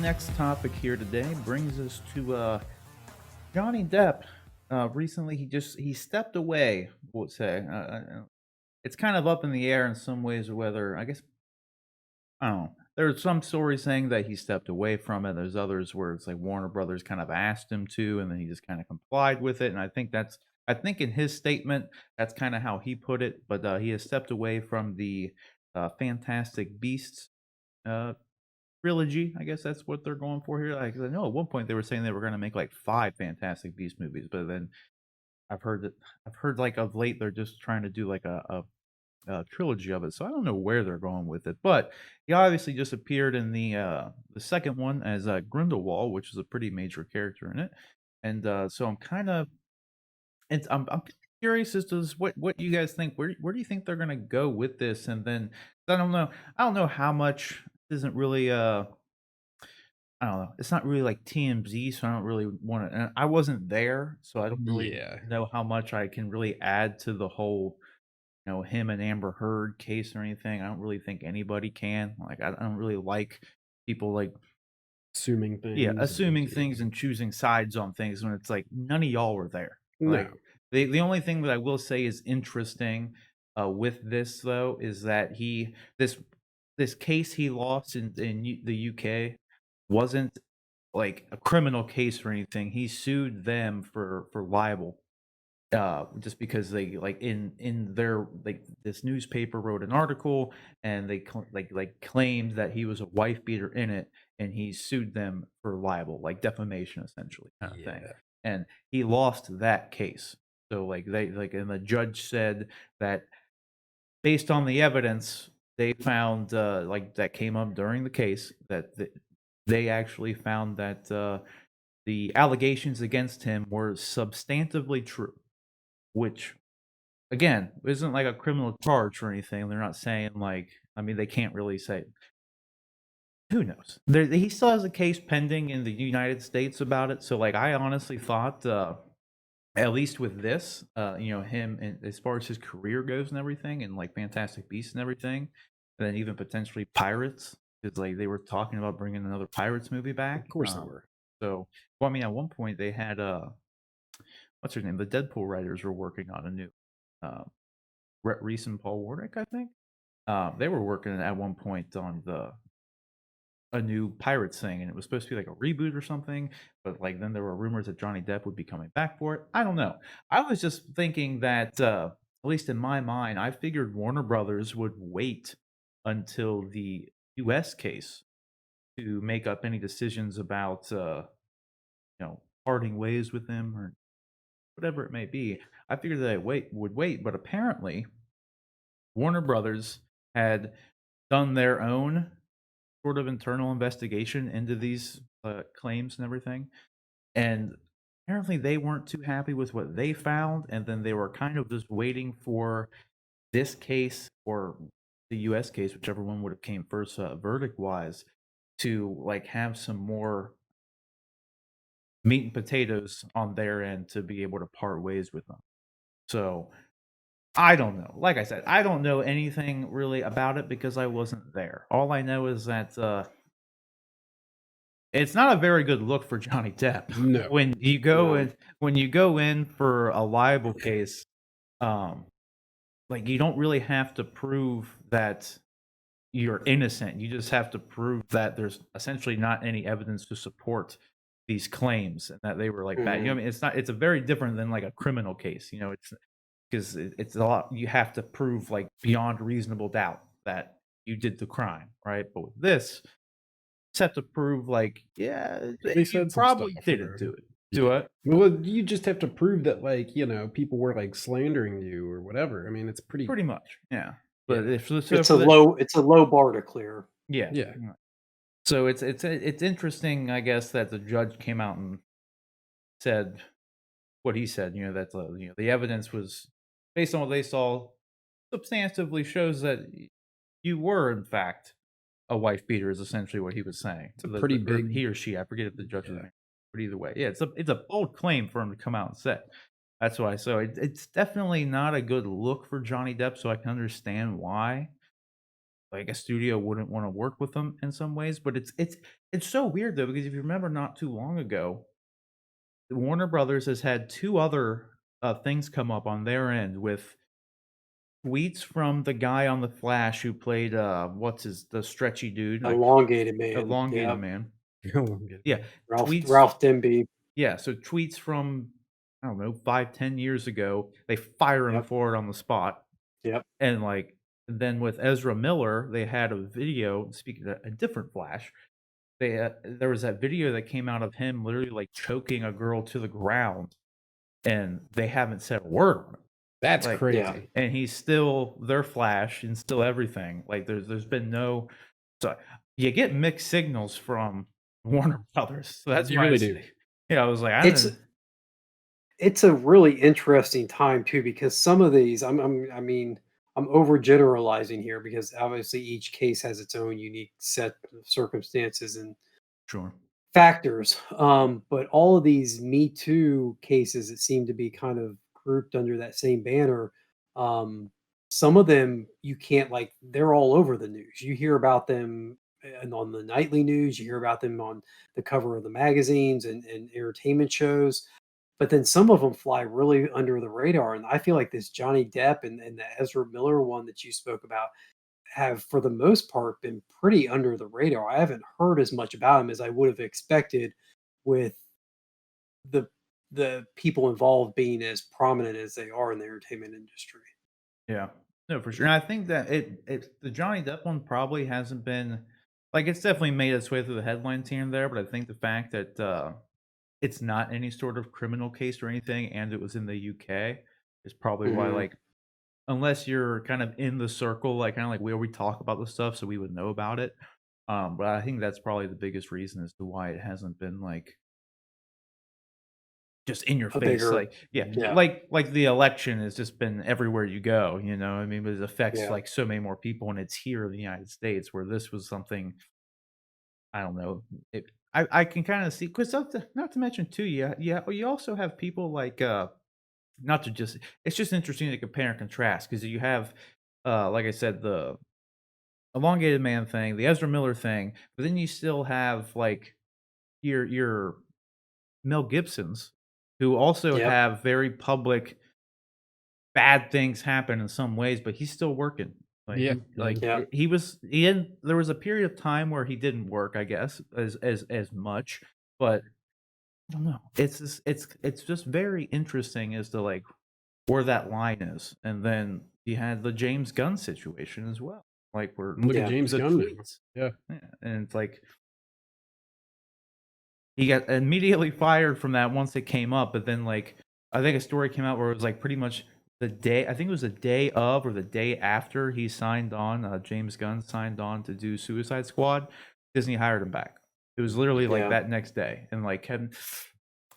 next topic here today brings us to Johnny Depp. Recently, he stepped away. We'll say it's kind of up in the air in some ways whether I don't know. There's some stories saying that he stepped away from it. There's others where it's like Warner Brothers kind of asked him to, and then he just kind of complied with it. And I think in his statement, that's kind of how he put it. But he has stepped away from the Fantastic Beasts uh, trilogy. I guess that's what they're going for here. Like, I know at one point they were saying they were going to make like 5 Fantastic Beast movies, but then I've heard like of late they're just trying to do like a trilogy of it. So I don't know where they're going with it, but he obviously just appeared in the second one as Grindelwald, which is a pretty major character in it, and so I'm curious as to what you guys think. Where do you think they're gonna go with this? And then I don't know how much isn't really I don't know. It's not really like TMZ, so I don't really want to. I wasn't there, so I don't really Yeah. know how much I can really add to the whole him and Amber Heard case or anything. I don't really think anybody can. Like, I don't really like people like Assuming things and assuming things and choosing sides on things when it's like none of y'all were there. Like no. the only thing that I will say is interesting with this though is that this case he lost in the UK wasn't like a criminal case or anything. He sued them for libel just because they like in their like this newspaper wrote an article and they claimed that he was a wife beater in it, and he sued them for libel, like defamation essentially, kind of thing. Yeah. And he lost that case. So like and the judge said that based on the evidence they found like that came up during the case that they actually found that the allegations against him were substantively true, which again isn't like a criminal charge or anything. They're not saying like, I mean, they can't really say. Who knows? He still has a case pending in the United States about it. So like, I honestly thought, at least with this, him and as far as his career goes and everything, and like Fantastic Beasts and everything, and then even potentially Pirates, because like they were talking about bringing another Pirates movie Of back. course they were. So, well, I mean, at one point they had what's her name? The Deadpool writers were working on a new uh, Rhett Reese and Paul Warnick, I think. They were working at one point on a new Pirates thing, and it was supposed to be like a reboot or something. But like then there were rumors that Johnny Depp would be coming back for it. I don't know. I was just thinking that at least in my mind, I figured Warner Brothers would wait until the U.S. case to make up any decisions about parting ways with him or whatever it may be. I figured that would wait, but apparently Warner Brothers had done their own sort of internal investigation into these claims and everything, and apparently they weren't too happy with what they found, and then they were kind of just waiting for this case or the U.S. case, whichever one would have came first, verdict wise, to like have some more meat and potatoes on their end to be able to part ways with them. So I don't know. Like I said, I don't know anything really about it because I wasn't there. All I know is that it's not a very good look for Johnny Depp No. when you go in for a libel case. Um, like you don't really have to prove that you're innocent. You just have to prove that there's essentially not any evidence to support these claims and that they were like bad. You know, what I mean, it's not. It's a very different than like a criminal case. You know, it's because it's a lot. You have to prove like beyond reasonable doubt that you did the crime, right? But with this, just have to prove like, yeah, They you said some probably stuff. didn't do it. Do Yeah. it Well, you just have to prove that, like, people were like slandering you or whatever. I mean, it's pretty. pretty much, yeah. But Yeah. if so It's for a the low bar to clear. yeah, Yeah. so it's interesting, I guess, that the judge came out and said what he said. You know that the evidence was based on what they saw substantively shows that you were in fact a wife beater. Is essentially what he was saying. It's a pretty Or big. he or she. I forget if the judge's Yeah. name. But either way, yeah, it's a bold claim for him to come out and say. That's why. So it's definitely not a good look for Johnny Depp. So I can understand why. like a studio wouldn't want to work with them in some ways. But it's so weird though, because if you remember not too long ago, Warner Brothers has had two other things come up on their end with tweets from the guy on the Flash who played what's his the stretchy dude, like Elongated Man. elongated Yep. man. Oh, I'm good. Yeah, Ralph tweets. Ralph Denby. Yeah, so tweets from I don't know 5-10 years ago. They fire him Yep. for it on the spot, Yep. and like then with Ezra Miller, they had a video. Speaking of a different Flash, there was that video that came out of him literally like choking a girl to the ground, and they haven't said a word on it. That's Like, Yeah. crazy. and he's still their Flash and still everything. Like there's been no, so you get mixed signals from Warner Brothers. So that's You why really it's- do. Yeah, I was like, I It's didn't. it's a really interesting time too because some of these I mean I'm overgeneralizing here because obviously each case has its own unique set of circumstances and Sure. factors. But all of these Me Too cases that seem to be kind of grouped under that same banner, um, some of them you can't like they're all over the news. You hear about them and on the nightly news, you hear about them on the cover of the magazines and entertainment shows. But then some of them fly really under the radar. And I feel like this Johnny Depp and the Ezra Miller one that you spoke about have, for the most part, been pretty under the radar. I haven't heard as much about him as I would have expected with the the people involved being as prominent as they are in the entertainment industry. Yeah. No, for sure. And I think that the Johnny Depp one probably hasn't been like it's definitely made its way through the headlines here and there, but I think the fact that it's not any sort of criminal case or anything, and it was in the UK is probably why Mhm. like unless you're kind of in the circle, like kind of like where we talk about this stuff, so we would know about it. But I think that's probably the biggest reason as to why it hasn't been like just in your A face, bigger, like yeah, yeah, like the election has just been everywhere you go, you know. I mean, but it affects yeah, like so many more people, and it's here in the United States where this was something I don't know. I can kind of see because not to mention too, yeah, you also have people like not to just it's just interesting to compare and contrast because you have like I said the elongated man thing, the Ezra Miller thing, but then you still have like your Mel Gibsons who also yep, have very public bad things happen in some ways, but he's still working. Like Yeah, he yeah. like yep, he didn't there was a period of time where he didn't work, I guess, as much, but I don't know. It's just very interesting as to like where that line is. And then you had the James Gunn situation as well. Like where Look at yeah, James the Gunn now. tweets. Yeah. Yeah. And it's like he got immediately fired from that once it came up, but then like I think a story came out where it was like pretty much the day I think it was the day of or the day after he signed on, James Gunn signed on to do Suicide Squad, Disney hired him back. It was literally like yeah, that next day. And like Kevin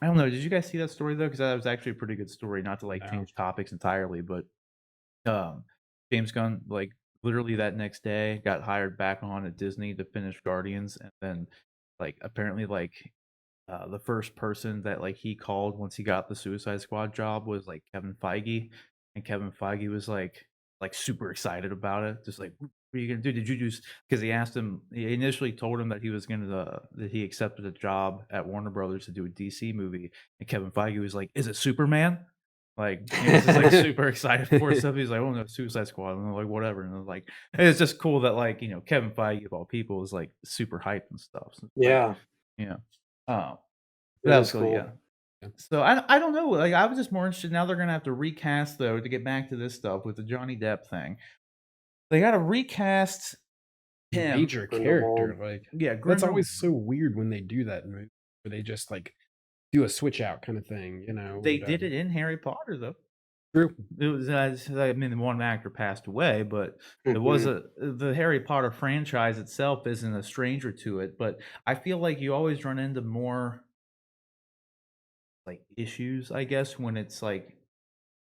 I don't know, did you guys see that story though? Because that was actually a pretty good story, not to like No. change topics entirely, but um James Gunn like literally that next day got hired back on at Disney to finish Guardians and then like apparently like the first person that like he called once he got the Suicide Squad job was like Kevin Feige, and Kevin Feige was like super excited about it, just like what are you gonna do? Did you do? Because he asked him, he initially told him that he was gonna that he accepted a job at Warner Brothers to do a DC movie, and Kevin Feige was like, "Is it Superman?" Like he was just like super excited for stuff. He's like, "Oh no, Suicide Squad," and they're like, "Whatever." And they're like, it's just cool that like Kevin Feige of all people is like super hyped and stuff. So it's like yeah. you know. Um, It that was is cool, cool. yeah. Yeah. So I don't know, like, I was just more interested now they're gonna have to recast, though, to get back to this stuff with the Johnny Depp thing. They gotta recast him. Major Grindelwald. character. Like Yeah, that's Grindel always so weird when they do that in movies, where they just like do a switch out kind of thing, they and did it in Harry Potter, though. true. It was, I mean, one actor passed away, but it was Mhm. the Harry Potter franchise itself isn't a stranger to it, but I feel like you always run into more, like, issues, I guess, when it's, like,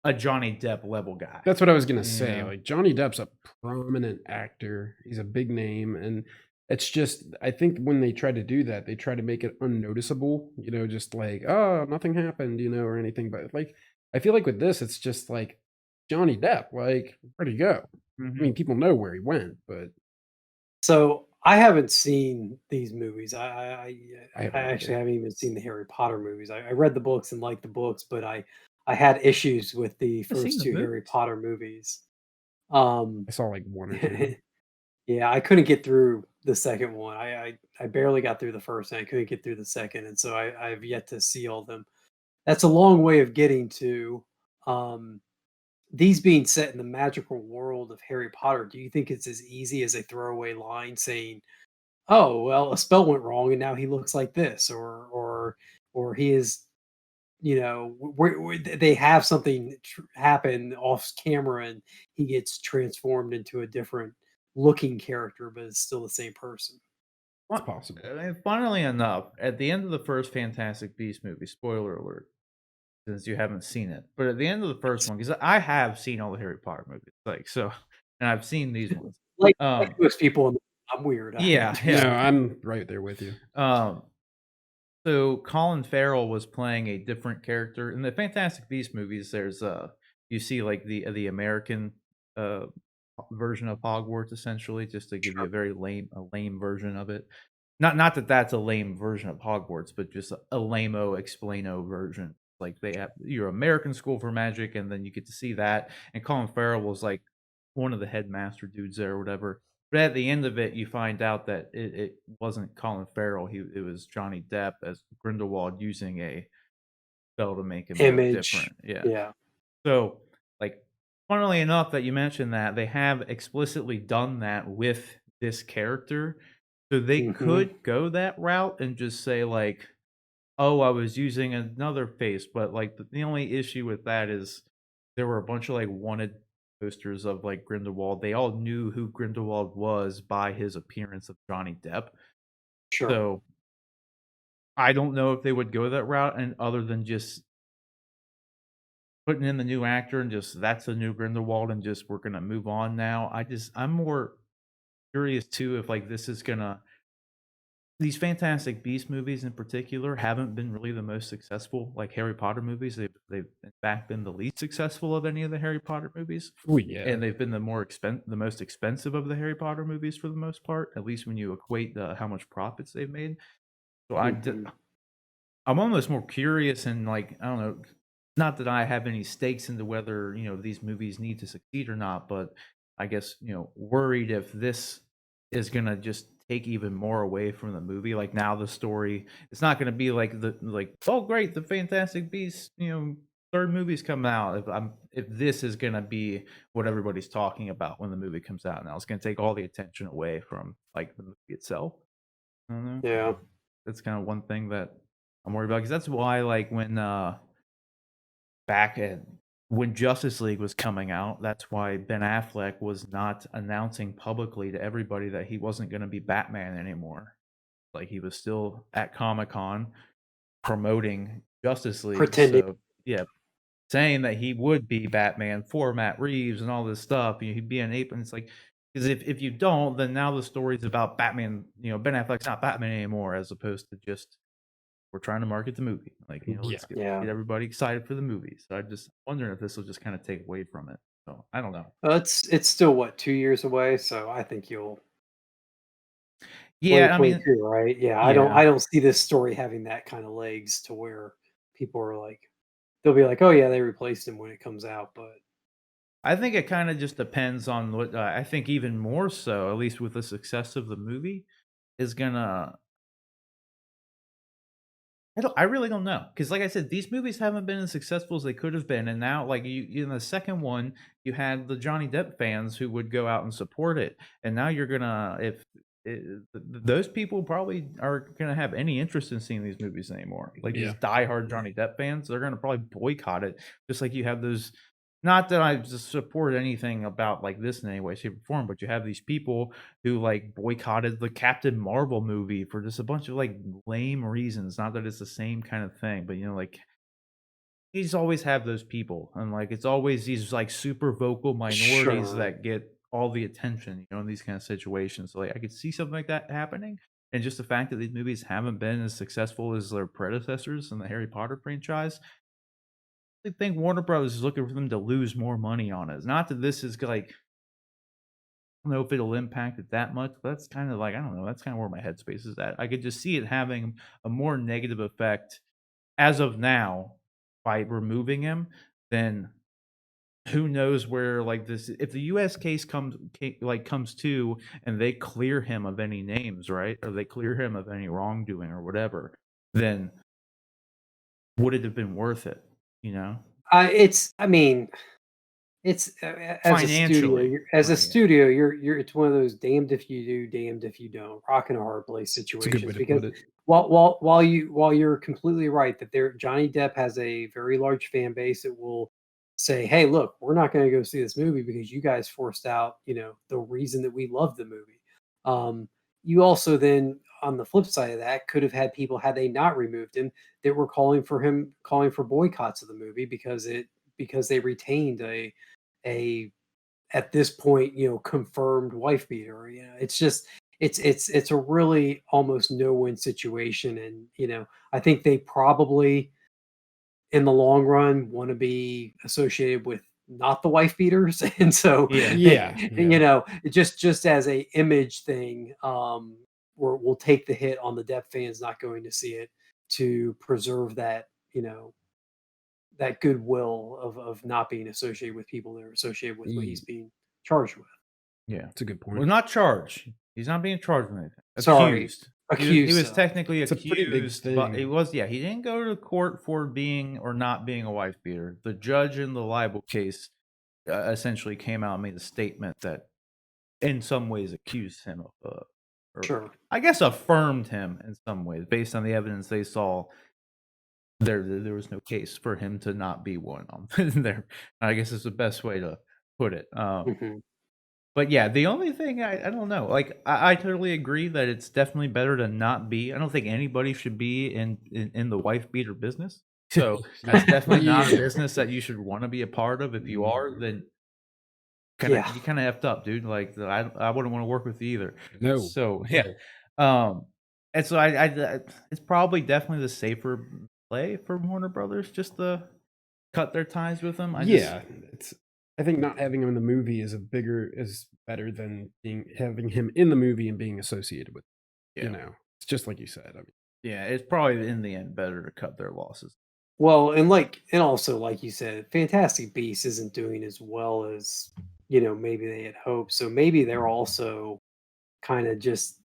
a Johnny Depp level guy, That's what I was gonna you say. know? Like Johnny Depp's a prominent actor. He's a big name, and it's just I think when they try to do that, they try to make it unnoticeable. Just like oh, nothing happened, or anything. But like I feel like with this, it's just like Johnny Depp. Like where'd he go? I Mhm. mean, people know where he went, but So I haven't seen these movies. I I haven't actually either. haven't even seen the Harry Potter movies. I read the books and liked the books, but I had issues with the I've seen first the two Harry movies. Potter movies. Um, I saw like one or two of them. yeah, I couldn't get through the second one. I barely got through the first, and I couldn't get through the second, and so I've yet to see all of them. That's a long way of getting to. Um, these being set in the magical world of Harry Potter, do you think it's as easy as a throwaway line saying, "Oh, well, a spell went wrong and now he looks like this," or he is, they have something happen off camera and he gets transformed into a different looking character, but it's still the same person. It's possible. Funnily enough, at the end of the first Fantastic Beast movie, spoiler alert, since you haven't seen it, but at the end of the first one, because I have seen all the Harry Potter movies, like so, and I've seen these ones. Like most people, I'm weird. I haven't Yeah, been No, yeah. I'm right there with you. Um, so Colin Farrell was playing a different character in the Fantastic Beast movies. There's you see like the American uh version of Hogwarts, essentially, just to give you sure. a lame version of it. Not that that's a lame version of Hogwarts, but just a lame-o explain-o version. Like they have your American School for Magic, and then you get to see that. And Colin Farrell was like one of the headmaster dudes there or whatever. But at the end of it, you find out that it wasn't Colin Farrell. It was Johnny Depp as Grindelwald using a spell to make him look Image. different. Yeah. Yeah. So, like, funnily enough, that you mentioned that they have explicitly done that with this character. So they Hmm. could go that route and just say, like, oh, I was using another face. But, like, the only issue with that is there were a bunch of, like, wanted posters of, like, Grindelwald. They all knew who Grindelwald was by his appearance of Johnny Depp. Sure. So I don't know if they would go that route, and other than just putting in the new actor and just that's the new Grindelwald and just we're gonna move on now. I'm more curious too if like this is gonna these Fantastic Beast movies in particular haven't been really the most successful like Harry Potter movies. They've in fact been the least successful of any of the Harry Potter movies. Oh yeah. And they've been the most expensive of the Harry Potter movies for the most part, at least when you equate how much profits they've made. So Hmm. I'm almost more curious and like I don't know, not that I have any stakes into whether these movies need to succeed or not, but I guess worried if this is gonna just take even more away from the movie. Like now the story, it's not gonna be like oh great the Fantastic Beasts third movie's coming out. If this is gonna be what everybody's talking about when the movie comes out now, it's gonna take all the attention away from like the movie itself. I don't know. Yeah. That's kind of one thing that I'm worried about because that's why, like, when back at when Justice League was coming out, that's why Ben Affleck was not announcing publicly to everybody that he wasn't going to be Batman anymore. Like, he was still at Comic Con promoting Justice League. Pretending. So, yeah, saying that he would be Batman for Matt Reeves and all this stuff. He'd be an ape, and it's like, because if you don't, then now the story's about Batman. Ben Affleck's not Batman anymore, as opposed to just we're trying to market the movie. Like, Yeah. let's get, Yeah. get everybody excited for the movie. So I just wondering if this will just kind of take away from it. So I don't know. It's still what, 2 years away, so I think you'll Yeah, I mean, 2022, right? Yeah, yeah, I don't see this story having that kind of legs to where people are like they'll be like, "Oh yeah, they replaced him when it comes out," but I think it kind of just depends on what I think even more so, at least with the success of the movie, is gonna I really don't know because, like I said, these movies haven't been as successful as they could have been, and now, like you in the second one, you had the Johnny Depp fans who would go out and support it, and now you're gonna if those people probably are gonna have any interest in seeing these movies anymore. Like Yeah. these diehard Johnny Depp fans, they're gonna probably boycott it, just like you have those. Not that I just support anything about like this in any way, shape, or form, but you have these people who like boycotted the Captain Marvel movie for just a bunch of like lame reasons. Not that it's the same kind of thing, but like he's always have those people, and like it's always these like super vocal minorities sure. that get all the attention, in these kind of situations. So like I could see something like that happening, and just the fact that these movies haven't been as successful as their predecessors in the Harry Potter franchise. I think Warner Bros is looking for them to lose more money on it. Not that this is like don't know if it'll impact it that much, but that's kind of like, I don't know, that's kind of where my headspace is at. I could just see it having a more negative effect as of now by removing him than who knows where like this if the US case comes to and they clear him of any names, right? Or they clear him of any wrongdoing or whatever, then would it have been worth it, you know? I mean, it's as a studio, Financially, as a right, yeah. studio, you're it's one of those damned if you do, damned if you don't, rock and a hard place It's a good way situations. to Because put it. while you're completely right that Johnny Depp has a very large fan base that will say, "Hey, look, we're not going to go see this movie because you guys forced out, the reason that we love the movie." Um, you also then, on the flip side of that, could have had people had they not removed him that were calling for boycotts of the movie because they retained a at this point, confirmed wife beater. It's just it's a really almost no-win situation. And I think they probably in the long run want to be associated with not the wife beaters. And so Yeah. they, Yeah, yeah. just as a image thing, we'll take the hit on the Depp fans not going to see it to preserve that, that goodwill of not being associated with people that are associated with what he's Ye being charged with. Yeah. It's a good Well, point. not charged. He's not being charged with anything. Sorry, Accused. He accused was of. technically It's a pretty big accused, but it thing. was yeah, he didn't go to court for being or not being a wife beater. The judge in the libel case essentially came out and made a statement that in some ways accused him of or Sure. I guess affirmed him in some ways based on the evidence they saw. There was no case for him to not be one on there. I guess is the best way to put it. Mhm. But yeah, the only thing I don't know, like I totally agree that it's definitely better to not be. I don't think anybody should be in the wife beater business. So that's definitely not a Yeah. business that you should want to be a part of. If you are, then Yeah. you kind of effed up, dude. Like I wouldn't want to work with you either. No. So yeah, um, and so it's probably definitely the safer play for Warner Brothers just to cut their ties with them. Yeah, it's I think not having him in the movie is better than having him in the movie and being associated with, Yeah. It's just like you said. I mean, Yeah, it's probably in the end better to cut their losses. Well, and also like you said, Fantastic Beasts isn't doing as well as, maybe they had hoped. So maybe they're also kind of just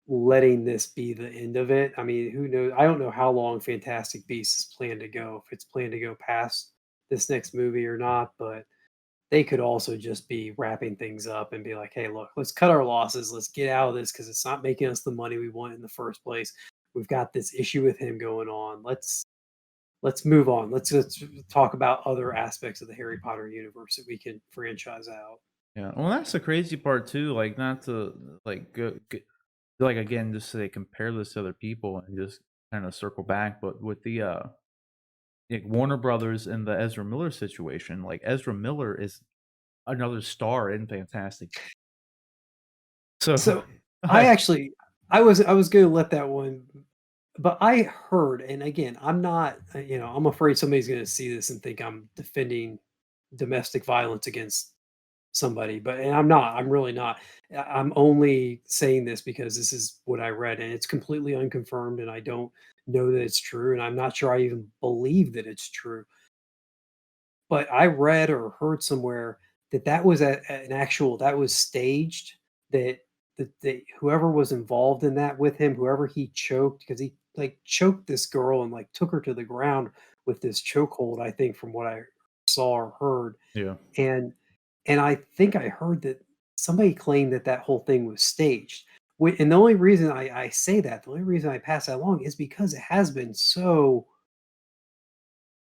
letting this be the end of it. I mean, who knows? I don't know how long Fantastic Beasts is planned to go, if it's planned to go past this next movie or not, but they could also just be wrapping things up and be like, "Hey, look, let's cut our losses. Let's get out of this because it's not making us the money we want in the first place. We've got this issue with him going on. Let's move on. Let's talk about other aspects of the Harry Potter universe that we can franchise out." Yeah, well, that's the crazy part too. Like, not to like like again, just say compare this to other people and just kind of circle back. But with the like Warner Brothers and the Ezra Miller situation, like Ezra Miller is another star in Fantastic. So, So I like, actually I was going to let that one, but I heard, and again, I'm not, I'm afraid somebody's going to see this and think I'm defending domestic violence against somebody, and I'm not. I'm really not. I'm only saying this because this is what I read, and it's completely unconfirmed, and I don't know that it's true, and I'm not sure I even believe that it's true. But I read or heard somewhere that that was an actual that was staged, that that whoever was involved in that with him, whoever he choked, because he, like, choked this girl and, like, took her to the ground with this chokehold, I think, from what I saw or heard. yeah, And I think I heard that somebody claimed that that whole thing was staged. And the only reason I say that, the only reason I pass that along is because it has been so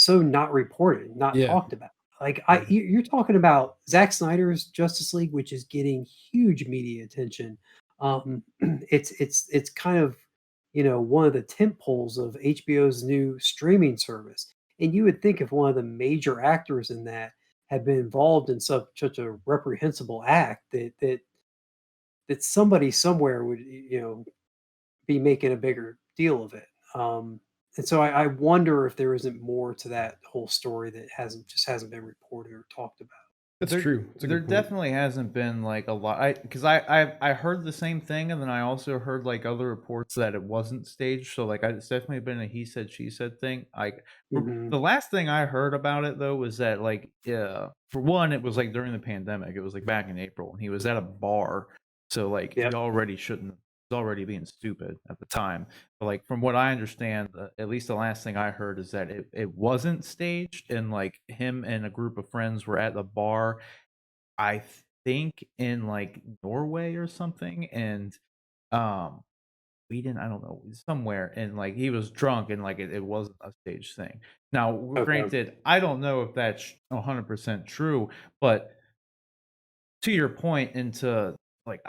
not reported, not yeah. talked about. Like, Yeah. you're talking about Zack Snyder's Justice League, which is getting huge media attention. It's kind of, one of the tent poles of HBO's new streaming service. And you would think if one of the major actors in that had been involved in such a reprehensible act, that somebody somewhere would, be making a bigger deal of it. And so I wonder if there isn't more to that whole story that hasn't been reported or talked about. That's There, true. It's a there good point. definitely hasn't been like a lot. Because I heard the same thing, and then I also heard like other reports that it wasn't staged. So like, it's definitely been a he said she said thing. Mhm. The last thing I heard about it though was that like, for one, it was like during the pandemic. It was like back in April, and he was at a bar. So like, he Yep. already shouldn't. Was already being stupid at the time. But like, from what I understand, at least the last thing I heard is that it wasn't staged, and like him and a group of friends were at the bar, I think in like Norway or something, and um Sweden, I don't know, somewhere, and like he was drunk, and like it wasn't a stage thing. Now, Okay. granted, I don't know if that's 100% true, but to your point, and to like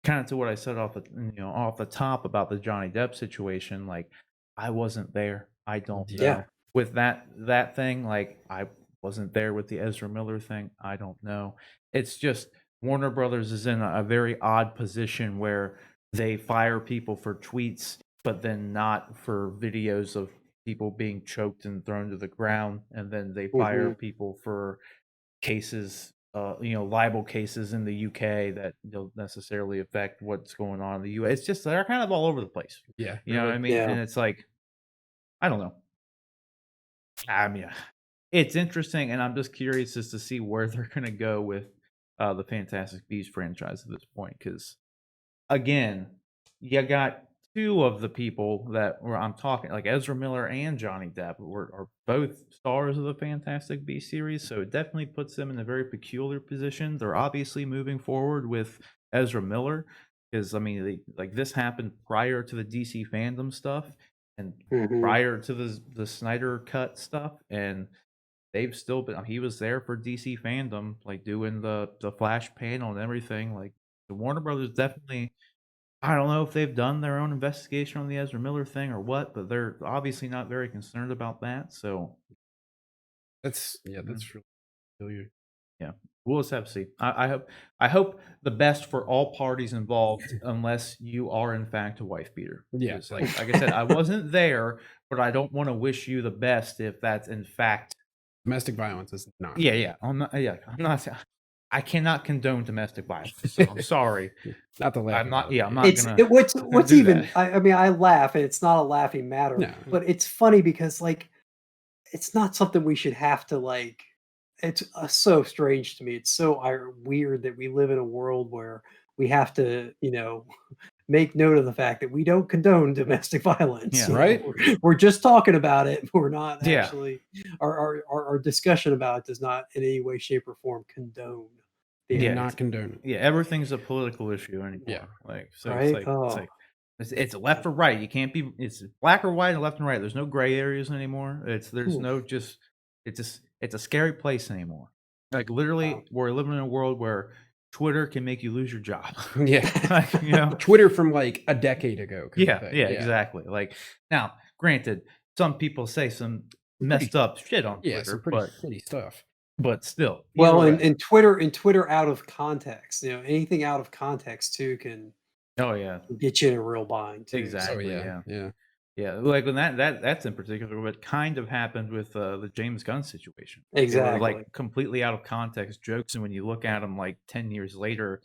kind of to what I said off the top about the Johnny Depp situation, like I wasn't there. I don't Yeah. know. With that thing, like I wasn't there with the Ezra Miller thing. I don't know. It's just Warner Brothers is in a very odd position where they fire people for tweets, but then not for videos of people being choked and thrown to the ground, and then they fire Mhm. people for cases, libel cases in the UK that don't necessarily affect what's going on in the US. It's just they're kind of all over the place. Yeah, You know what really. I mean? Yeah. And it's like, I don't know. I mean, it's interesting, and I'm just curious as to see where they're gonna go with the Fantastic Beasts franchise at this point. Because again, you got two of the people that were I'm talking like Ezra Miller and Johnny Depp are both stars of the Fantastic Beasts series, so it definitely puts them in a very peculiar position. They're obviously moving forward with Ezra Miller because I mean, like this happened prior to the DC fandom stuff and Mhm. prior to the Snyder cut stuff, and they've still been. He was there for DC fandom, like doing the Flash panel and everything. Like the Warner Brothers definitely. I don't know if they've done their own investigation on the Ezra Miller thing or what, but they're obviously not very concerned about that. So, That's mm, that's really familiar. yeah, we'll just have to see. I hope the best for all parties involved, unless you are in fact a wife beater. Yeah. Because like I said, I wasn't there, but I don't want to wish you the best if that's in fact. Domestic violence is not. Yeah, yeah. I'm not. Yeah, I'm not. I cannot condone domestic violence. So I'm sorry. Not to laugh I'm not. about it. Yeah, I'm Yeah. not gonna What's do that. even I mean, I laugh and it's not a laughing matter, No. but it's funny because like it's not something we should have to like it's so strange to me. It's so weird that we live in a world where we have to, make note of the fact that we don't condone domestic violence. Yeah. Right? We're just talking about it. We're not Yeah. actually our discussion about it does not in any way, shape, or form condone the Do Yeah, not activity, condone it. Yeah, everything's a political issue anymore. Yeah. Like so, right? it's Oh, like it's left or right. You can't be. It's black or white and left and right. There's no gray areas anymore. There's oof, no just. It's a scary place anymore. Like wow. literally, we're living in a world where Twitter can make you lose your job. Yeah. Like, Twitter from like a decade ago kind of yeah, thing. yeah, Yeah. exactly. Like now, granted, some people say some Some pretty messed up shit on yeah, some Twitter, pretty shitty stuff. but still, either Well, way. and Twitter out of context, anything out of context too can Oh yeah, get you in a real bind too. Oh So exactly. yeah. Yeah. Yeah. Yeah, like when that's in particular what kind of happened with the James Gunn situation. They were exactly. like completely out of context jokes, and when you look at them like 10 years later,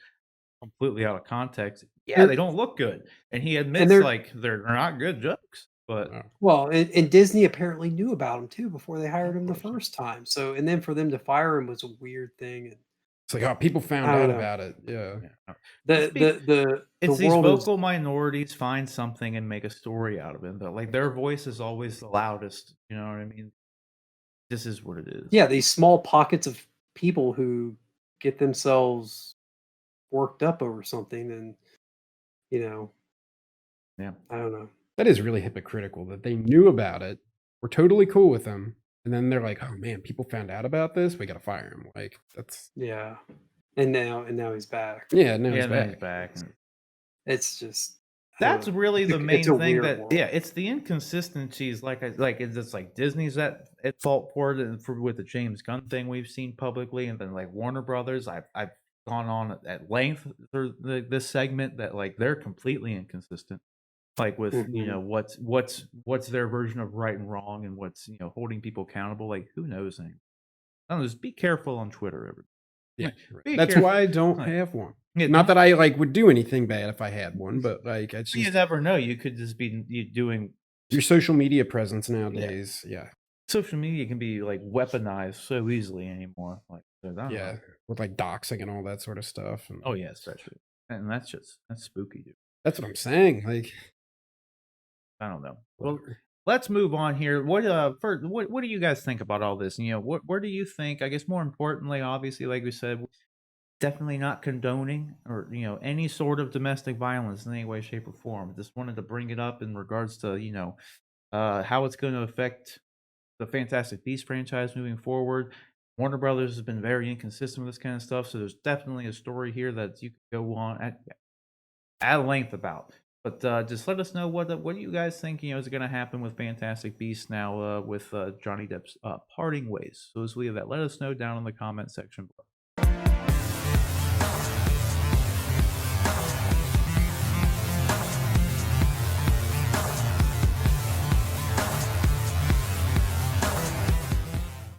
completely out of context, yeah, they They're don't look good. And he and admits they're like they're not good jokes, but Oh, well, and Disney apparently knew about him too before they hired of him the course. first time. So, and then for them to fire him was a weird thing. And It's like, oh, people I found don't out know. about it. Yeah. yeah. No. The It's be the the it's these world is vocal minorities find something and make a story out of it. But like their voice is always the loudest. You know what I mean? This is what it is. yeah, these small pockets of people who get themselves worked up over something, and you know, Yeah. I don't know. That is really hypocritical that they knew about it, were totally cool with them, and then they're like, "Oh man, people found out about this. We gotta fire him." Like that's Yeah, and now he's back. yeah. Now Yeah, he's then he's back. back. And It's just I don't that's know. really the It's main a thing weird that world. yeah, it's the inconsistencies like it's just like Disney's at fault for it and for with the James Gunn thing we've seen publicly, and then like Warner Brothers, I've gone on at length for this segment that like they're completely inconsistent. Like with Mhm. what's their version of right and wrong and what's holding people accountable. Like who knows anything? I don't know, just be careful on Twitter, everybody. Yeah, Be that's careful. why I don't Like, have one. yeah, Not don't- that I like would do anything bad if I had one, but like it's you just never know. You could just be doing your social media presence nowadays. Yeah, social media can be like weaponized so easily anymore. Like, so I don't yeah, know. with like doxing and all that sort of stuff. And Oh yeah, especially, and that's spooky, dude. that's what I'm saying. Like, I don't know. Well, whatever. let's move on here. First, what do you guys think about all this? You know, where do you think? I guess more importantly, obviously, like we said, definitely not condoning or any sort of domestic violence in any way, shape, or form. Just wanted to bring it up in regards to how it's going to affect the Fantastic Beasts franchise moving forward. Warner Brothers has been very inconsistent with this kind of stuff, so there's definitely a story here that you could go on at length about. But just let us know what do you guys think is going to happen with Fantastic Beasts now with Johnny Depp's parting ways. So as we have that, let us know down in the comment section below.